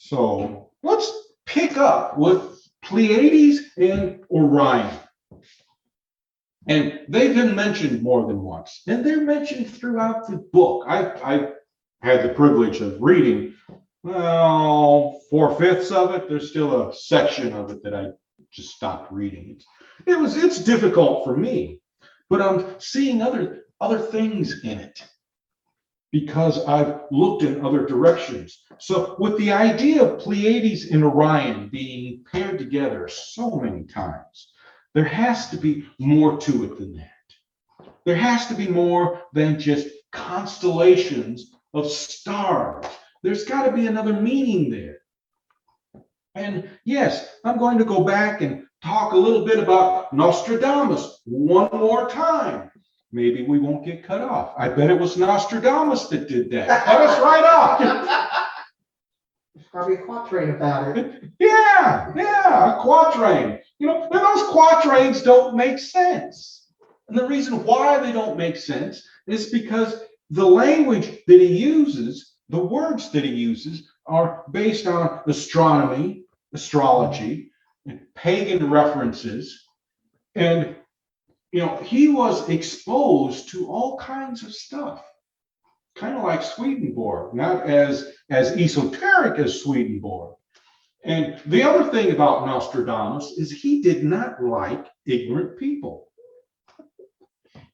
So let's pick up with Pleiades and Orion. And they've been mentioned more than once, and they're mentioned throughout the book. I had the privilege of reading, well, 4/5 of it. There's still a section of it that I just stopped reading. It's difficult for me, but I'm seeing other things in it because I've looked in other directions. So with the idea of Pleiades and Orion being paired together so many times, there has to be more to it than that. There has to be more than just constellations of stars. There's got to be another meaning there. And yes, I'm going to go back and talk a little bit about Nostradamus one more time. Maybe we won't get cut off. I bet it was Nostradamus that did that. Cut us right off. There's probably a quatrain about it. Yeah, a quatrain. And those quatrains don't make sense. And the reason why they don't make sense is because the language that he uses, the words that he uses, are based on astronomy, astrology, and pagan references. And he was exposed to all kinds of stuff, kind of like Swedenborg, not as esoteric as Swedenborg. And the other thing about Nostradamus is he did not like ignorant people.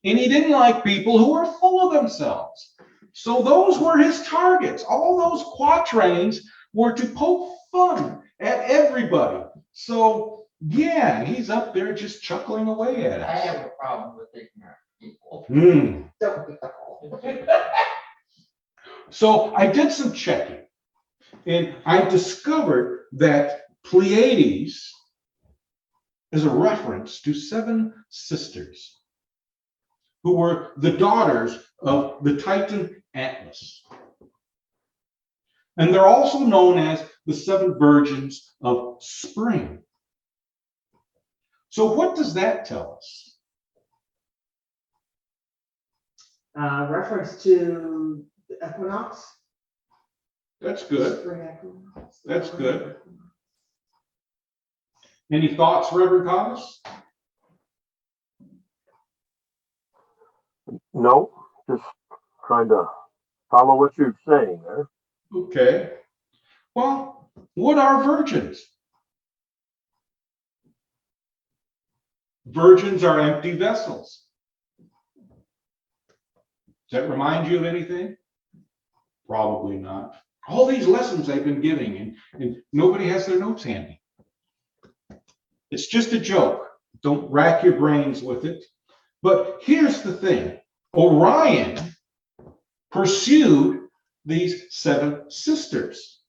And he didn't like people who were full of themselves. So those were his targets. All those quatrains were to poke fun at everybody. So yeah, he's up there just chuckling away at us. I have a problem with ignorant people. Don't get the call. So I did some checking, and I discovered that Pleiades is a reference to 7 sisters who were the daughters of the Titan Atlas. And they're also known as the 7 virgins of spring. So what does that tell us? Reference to the equinox. That's good. Spring equinox. That's good. Any thoughts, Reverend Thomas? No, just trying to follow what you're saying there. Okay. Well, what are virgins? Virgins are empty vessels. Does that remind you of anything? Probably not. All these lessons I've been giving, and nobody has their notes handy. It's just a joke. Don't rack your brains with it. But here's the thing. Orion pursued these 7 sisters.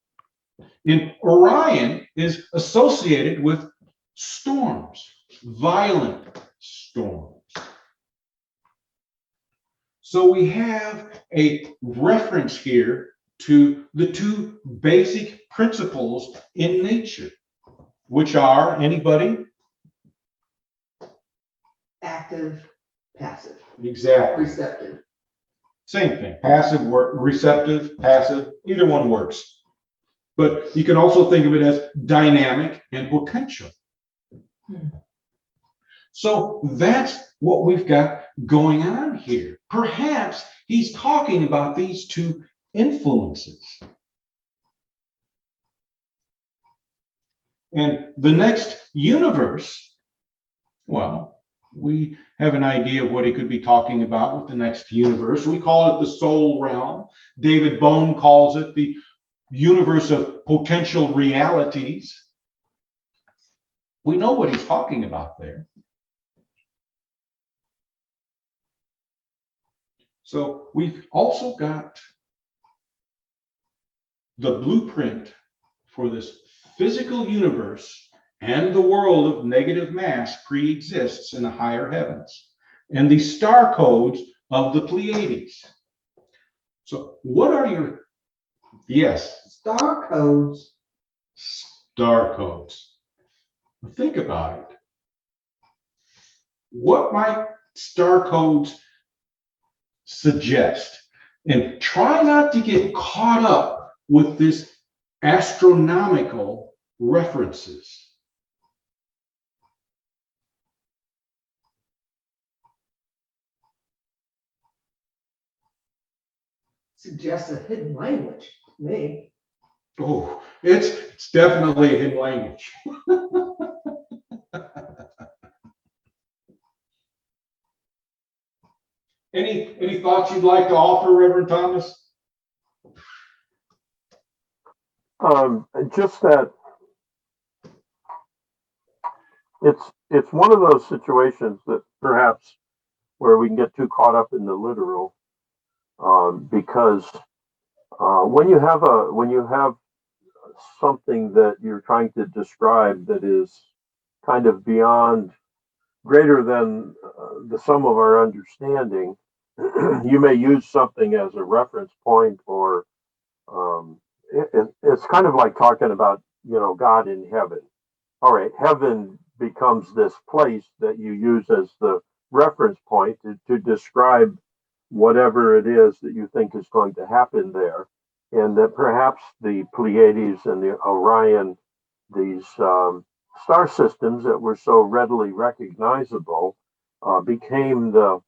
And Orion is associated with storms, violent storms. So we have a reference here to the 2 basic principles in nature, which are, anybody? Active, passive. Exactly. Receptive. Same thing. Passive, receptive, passive, either one works. But you can also think of it as dynamic and potential. So that's what we've got going on here. Perhaps he's talking about these 2 influences. And the next universe, well, we have an idea of what he could be talking about with the next universe. We call it the soul realm. David Bohm calls it the universe of potential realities. We know what he's talking about there. So we've also got the blueprint for this physical universe, and the world of negative mass pre-exists in the higher heavens, and the star codes of the Pleiades. So what are your, yes? Star codes. Star codes. Think about it. What might star codes suggest? And try not to get caught up with this astronomical references. Suggests a hidden language to me. Oh, it's definitely a hidden language. Any thoughts you'd like to offer, Reverend Thomas? Just that it's one of those situations that perhaps where we can get too caught up in the literal, because when you have something that you're trying to describe that is kind of beyond, greater than the sum of our understanding, you may use something as a reference point, or it's kind of like talking about, God in heaven. All right, heaven becomes this place that you use as the reference point to describe whatever it is that you think is going to happen there. And that perhaps the Pleiades and the Orion, these star systems that were so readily recognizable, became the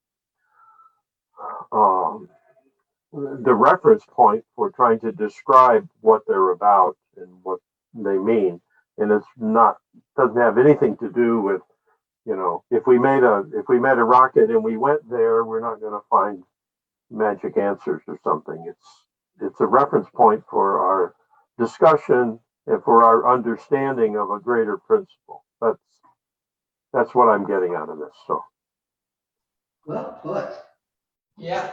reference point for trying to describe what they're about and what they mean. And doesn't have anything to do with, if we made a rocket and we went there, we're not going to find magic answers or something. It's a reference point for our discussion and for our understanding of a greater principle. That's what I'm getting out of this. So Well put. Yeah.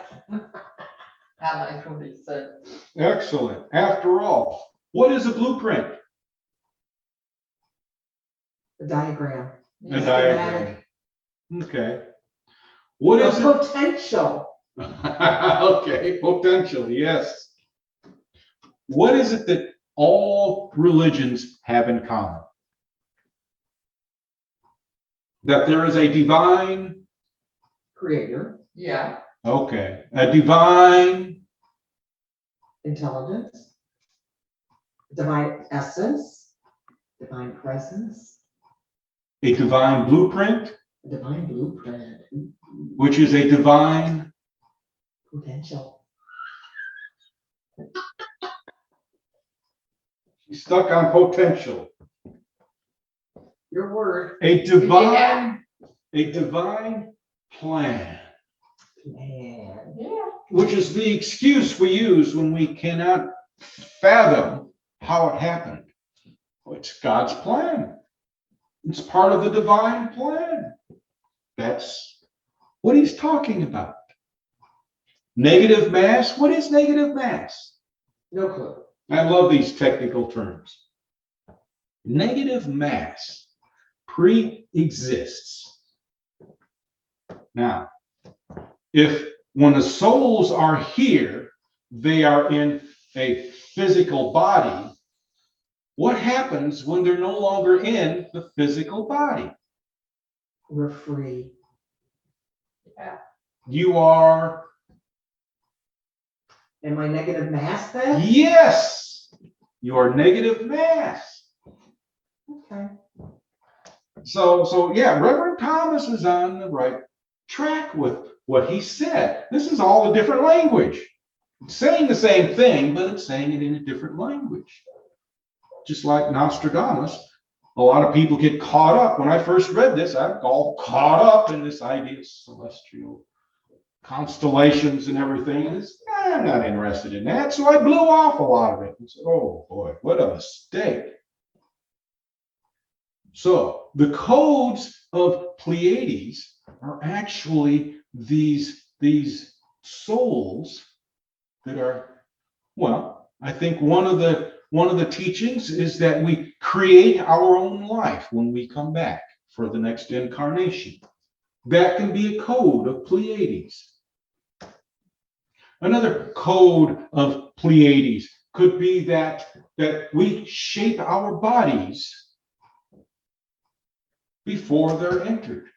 I like what he said. Excellent. After all, what is a blueprint? The diagram. A Yeah. diagram. Okay. What is it? Potential. Okay, potential, yes. What is it that all religions have in common? That there is a divine, Creator. Yeah. okay, a divine, Intelligence. Divine essence. Divine presence. a divine blueprint, Divine blueprint. which is a divine, Potential. stuck on potential, Your word. a Yeah. divine plan, Man. Yeah. which is the excuse we use when we cannot fathom how it happened. Well, it's God's plan. It's part of the divine plan. That's what he's talking about. Negative mass. What is negative mass? No clue. I love these technical terms. Negative mass pre-exists. Now, if when the souls are here, they are in a physical body, what happens when they're no longer in the physical body? We're free. Yeah. You are, Am I negative mass then? yes, you are negative mass. Okay. So yeah, Reverend Thomas is on the right track with what he said. This is all a different language. It's saying the same thing, but it's saying it in a different language. Just like Nostradamus, a lot of people get caught up. When I first read this, I got all caught up in this idea of celestial constellations and everything. And I'm not interested in that. So I blew off a lot of it and said, oh boy, what a mistake. So the codes of Pleiades are actually these souls that are, well, I think one of the teachings is that we create our own life when we come back for the next incarnation. That can be a code of Pleiades. Another code of Pleiades could be that we shape our bodies before they're entered.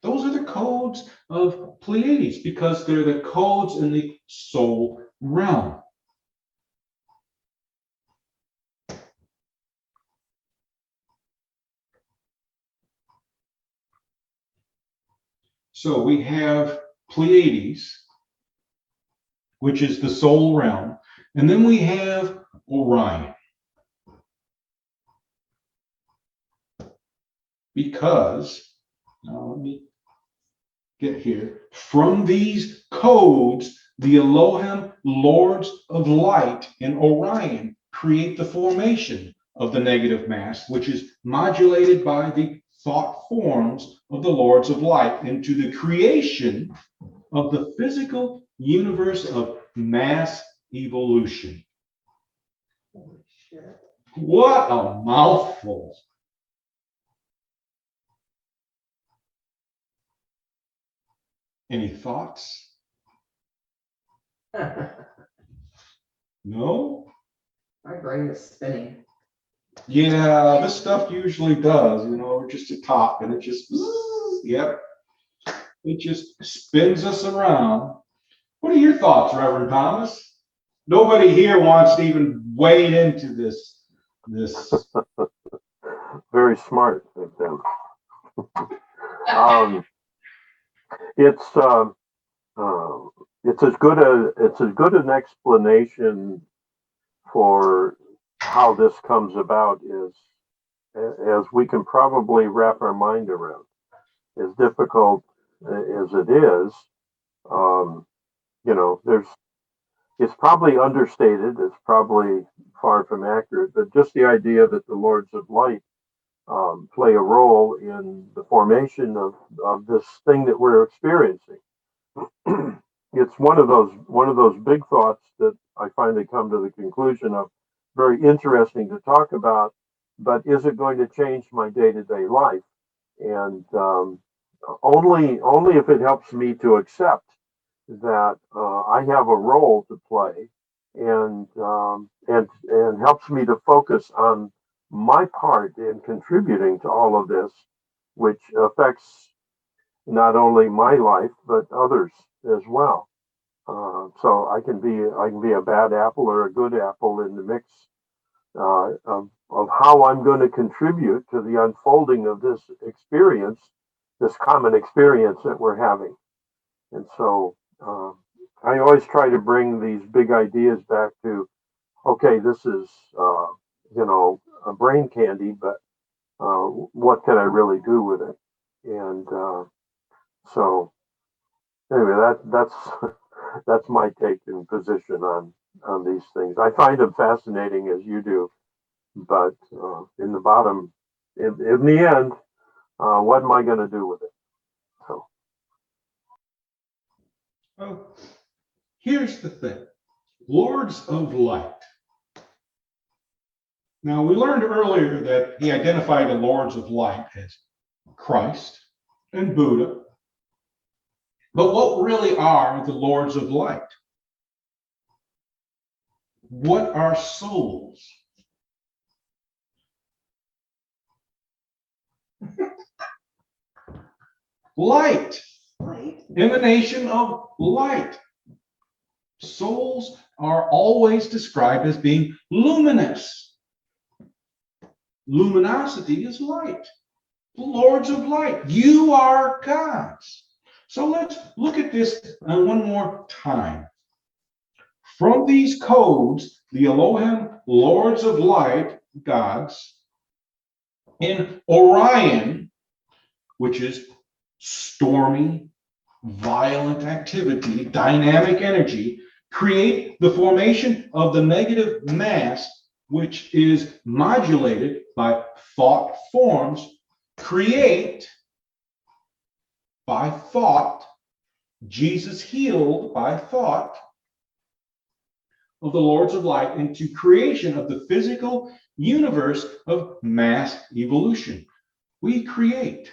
Those are the codes of Pleiades because they're the codes in the soul realm. So we have Pleiades, which is the soul realm, and then we have Orion. Because, now let me get here, from these codes, the Elohim Lords of Light in Orion create the formation of the negative mass, which is modulated by the thought forms of the Lords of Light into the creation of the physical universe of mass evolution. Holy shit. What a mouthful. Any thoughts? No? My brain is spinning. Yeah, this stuff usually does, just a top and it just, yep, it just spins us around. What are your thoughts, Reverend Thomas? Nobody here wants to even wade into this. Very smart of them. Um, it's it's as good an explanation for how this comes about as we can probably wrap our mind around. As difficult as it is, it's probably understated. It's probably far from accurate, but just the idea that the Lords of Light play a role in the formation of this thing that we're experiencing. It's one of those big thoughts that I finally come to the conclusion of. Very interesting to talk about, but is it going to change my day-to-day life? And only if it helps me to accept that I have a role to play, and helps me to focus on my part in contributing to all of this, which affects not only my life but others as well. So I can be a bad apple or a good apple in the mix of how I'm going to contribute to the unfolding of this experience, this common experience that we're having. And so I always try to bring these big ideas back to, okay, this is a brain candy, but what can I really do with it? And so anyway, that's that's my take and position on these things. I find them fascinating as you do, but in the bottom, in the end, what am I going to do with it? So. Well, here's the thing. Lords of Light. Now, we learned earlier that he identified the Lords of Light as Christ and Buddha. But what really are the Lords of Light? What are souls? Light. Right? Emanation of light. Souls are always described as being luminous. Luminosity is light. The Lords of Light. You are gods. So let's look at this one more time. From these codes, the Elohim Lords of Light, gods, in Orion, which is stormy, violent activity, dynamic energy, create the formation of the negative mass, which is modulated by thought forms, create by thought, Jesus healed by thought of the Lords of Light into creation of the physical universe of mass evolution. We create.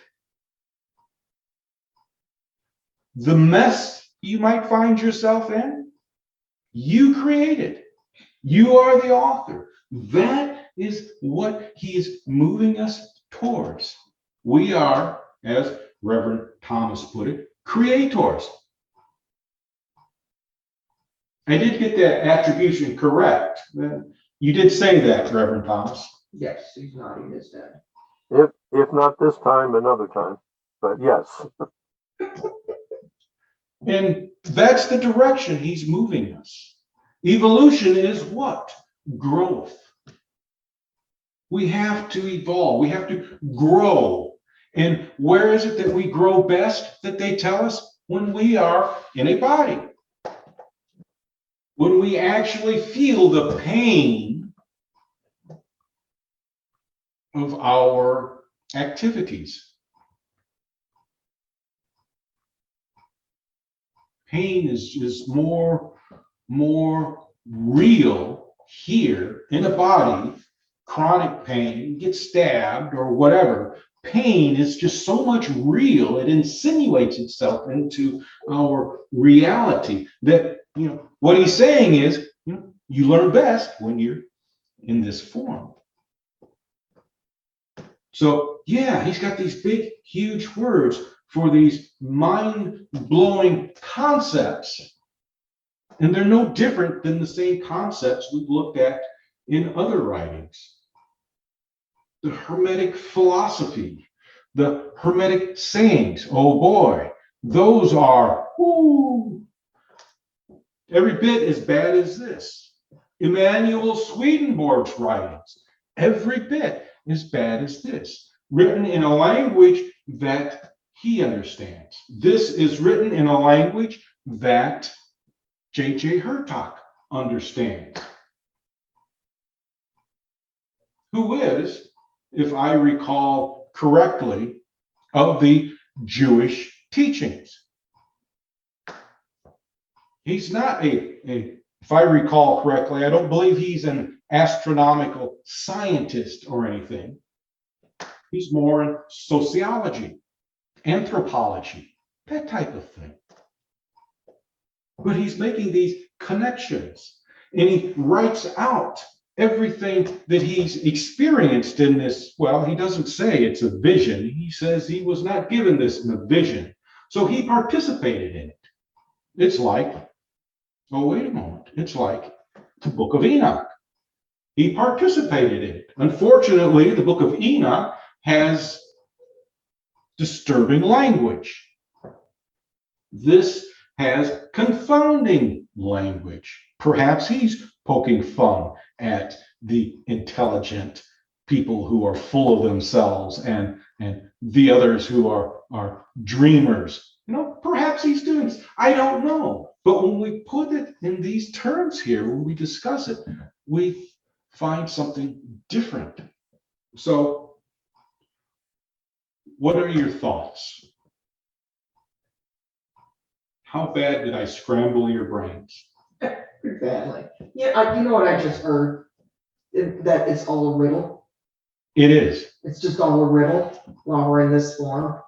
The mess you might find yourself in, you created. You are the author. That is what he is moving us towards. We are, as Reverend Thomas put it, creators. I did get that attribution correct. You did say that, Reverend Thomas. Yes, he's nodding his head. If not this time, another time. But yes. And that's the direction he's moving us. Evolution is what? Growth. We have to evolve. We have to grow. And where is it that we grow best, that they tell us? When we are in a body. When we actually feel the pain of our activities. Pain is more real here in a body. Chronic pain, get stabbed or whatever. Pain is just so much real, it insinuates itself into our reality that, what he's saying is, you learn best when you're in this form. So, yeah, he's got these big, huge words for these mind-blowing concepts. And they're no different than the same concepts we've looked at in other writings. The Hermetic philosophy, the Hermetic sayings, oh boy, those are every bit as bad as this. Emanuel Swedenborg's writings, every bit as bad as this, written in a language that he understands. This is written in a language that J.J. Hertog understands. Who is, if I recall correctly, of the Jewish teachings. He's not if I recall correctly, I don't believe he's an astronomical scientist or anything. He's more in sociology, anthropology, that type of thing. But he's making these connections, and he writes out everything that he's experienced in this. Well, he doesn't say it's a vision. He says he was not given this in a vision. So he participated in it. It's like, oh, wait a moment. It's like the Book of Enoch. He participated in it. Unfortunately, the Book of Enoch has disturbing language. This has confounding language. Perhaps he's poking fun at the intelligent people who are full of themselves and the others who are dreamers. Perhaps he's doing this. I don't know. But when we put it in these terms here, when we discuss it, we find something different. So, what are your thoughts? How bad did I scramble your brains? Pretty badly. Yeah, you know what I just heard? That it's all a riddle. It is. It's just all a riddle while we're in this form.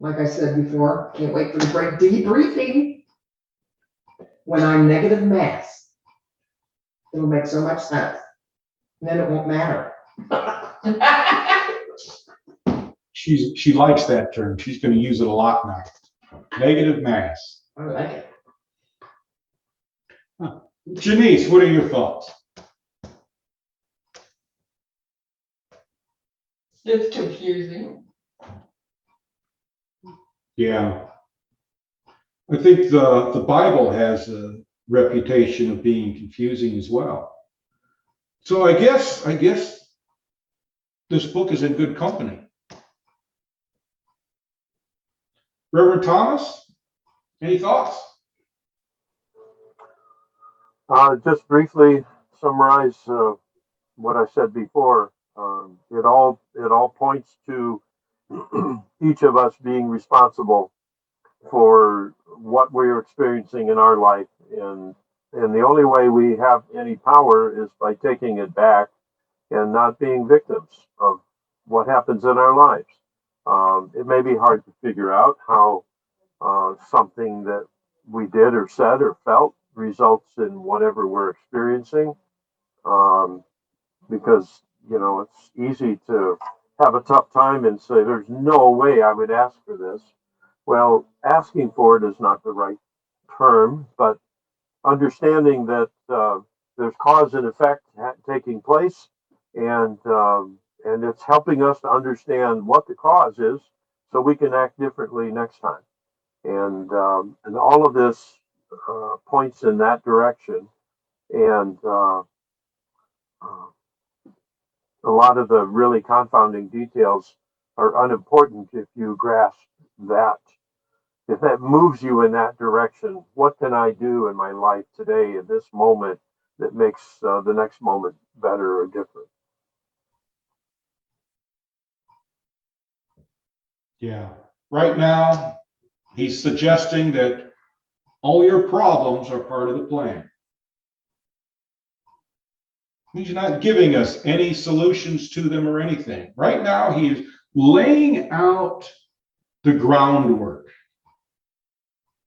Like I said before, can't wait for the great debriefing. When I'm negative mass, it'll make so much sense. And then it won't matter. She likes that term. She's going to use it a lot now. Negative mass. I like it. Janice, what are your thoughts? It's confusing. Yeah. I think the Bible has a reputation of being confusing as well. So I guess this book is in good company. Reverend Thomas, any thoughts? Just briefly summarize what I said before. It all points to each of us being responsible for what we're experiencing in our life, and the only way we have any power is by taking it back and not being victims of what happens in our lives. It may be hard to figure out how something that we did or said or felt results in whatever we're experiencing, because it's easy to have a tough time and say there's no way I would ask for this. Well, asking for it is not the right term, but understanding that there's cause and effect taking place, and it's helping us to understand what the cause is, so we can act differently next time. and all of this points in that direction. And a lot of the really confounding details are unimportant if you grasp that. If that moves you in that direction, what can I do in my life today, in this moment, that makes the next moment better or different? Yeah. Right now, he's suggesting that all your problems are part of the plan. He's not giving us any solutions to them or anything. Right now, he's laying out the groundwork.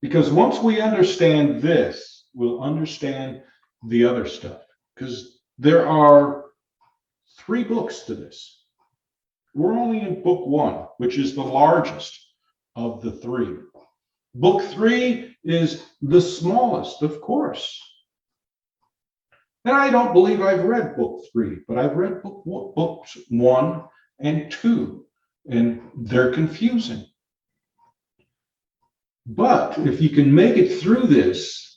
Because once we understand this, we'll understand the other stuff. Because there are 3 books to this. We're only in book 1, which is the largest of the 3. Book 3 is the smallest, of course. And I don't believe I've read book 3, but I've read books 1 and 2, and they're confusing. But if you can make it through this,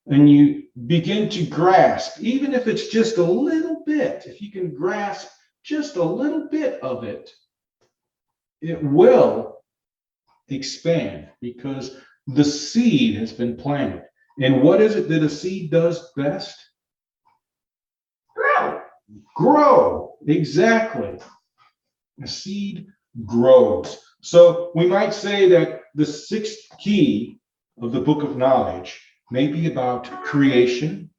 and you begin to grasp, even if it's just a little bit, if you can grasp just a little bit of it, it will expand because the seed has been planted. And what is it that a seed does best? Grow. Exactly. A seed grows. So we might say that the 6th key of the book of knowledge may be about creation,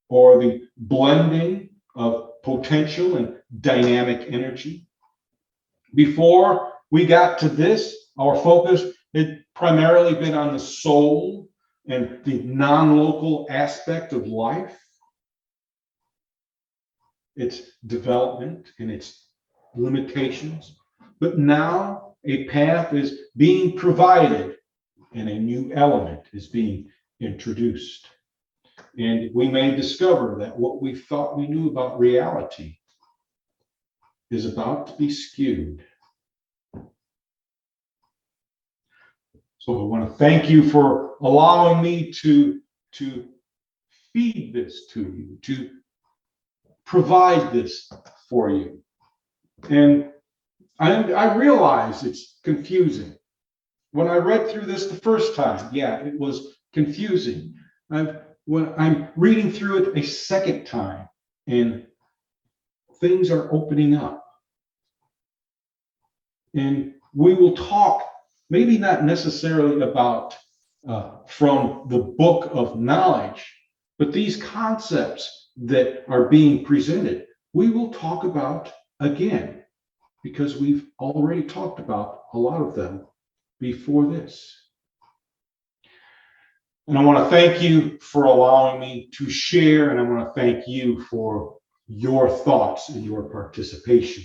or the blending of potential and dynamic energy. Before we got to this, our focus had primarily been on the soul and the non-local aspect of life, its development and its limitations. But now a path is being provided and a new element is being introduced. And we may discover that what we thought we knew about reality is about to be skewed. So I want to thank you for allowing me to feed this to you, to provide this for you. And I realize it's confusing. When I read through this the first time, yeah, it was confusing. When I'm reading through it a second time, and things are opening up. And we will talk, maybe not necessarily about from the book of knowledge, but these concepts that are being presented, we will talk about again, because we've already talked about a lot of them before this. And I want to thank you for allowing me to share, and I want to thank you for your thoughts and your participation.